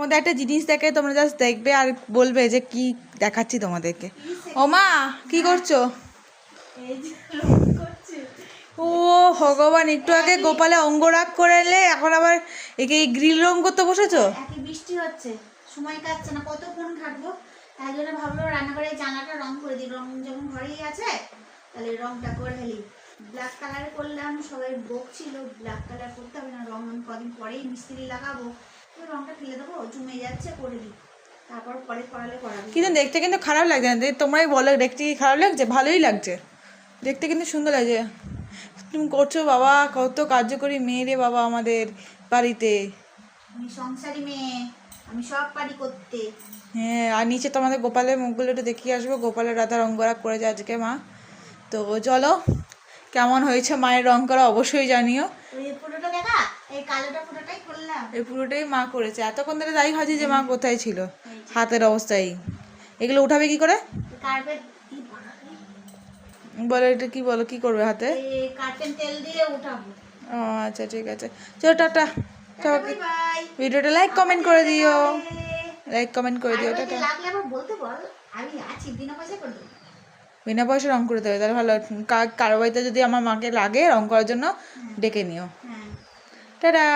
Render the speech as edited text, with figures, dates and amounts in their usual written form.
তোমাদের একটা জিনিস দেখে তোমরা জাস্ট দেখবে আর বলবে যে কি দেখাচ্ছি তোমাদেরকে। ও মা কি করছো? ও ভগবান, একটু আগে গোপালে অঙ্গরাগ করে এলে, এখন আবার একে এই গ্রিল রং করতে বসেছো? বৃষ্টি হচ্ছে, সময় কাটছে না, কতক্ষণ খাটবো, তাই জন্য ভাবলো রান্নাঘরে জানাটা রং করে দিই। রং যখন ঘরেই আছে তাহলে রংটা করে ফেলি। ব্ল্যাক কালার করলাম, সবাই বকছিল ব্ল্যাক কালার করতে হবে না, রং আমি কদিন পরেই মিস্ত্রি লাগাবো, রংটা ফেলে দেবো, জমে যাচ্ছে, করে দিই, তারপর পরে করালে করাবো। কিন্তু দেখতে কিন্তু খারাপ লাগছে না, তোমরাই বলো দেখতে কি খারাপ লাগছে? ভালোই লাগছে দেখতে, কিন্তু সুন্দর লাগছে। তুমি করছো বাবা, কত কার্যকরী মেয়ে রে বাবা আমাদের বাড়িতে। আমি সংসারী মেয়ে, আমি সব পারি করতে। হ্যাঁ, আর নিচে তো আমাদের গোপালের মুখগুলো একটু দেখিয়ে আসবো। গোপালের রাধা রং করা করেছে আজকে মা। তো চলো, কেমন হয়েছে মায়ের রং করা অবশ্যই জানিও। এই পুরোটা দেখা, এই কালোটা পুরোটাই করলাম। এই পুরোটাই মা করেছে। এতক্ষণ ধরে তাই ভাজি যে মা কোথায় ছিল, হাতের অবস্থায়। এগুলো উঠাবে কি করে? কার্পেট বলো, এটা কি বলো, কি করবে হাতে? কার্পেট তেল দিয়ে উঠাবো। ও আচ্ছা, ঠিক আছে, চলো টাটা। Bye bye. ভিডিওটা লাইক কমেন্ট করে দিও, লাইক কমেন্ট করে দিও, টাটা। লাগলে আবার বলতে বল, আমি আছি, বিনা পয়সা করে দেবো। বিনা পয়সা রং করে দেবে তাহলে ভালো। কারো বাড়িতে যদি আমার মাকে লাগে রং করার জন্য, ডেকে নিও। হ্যাঁ। টাটা।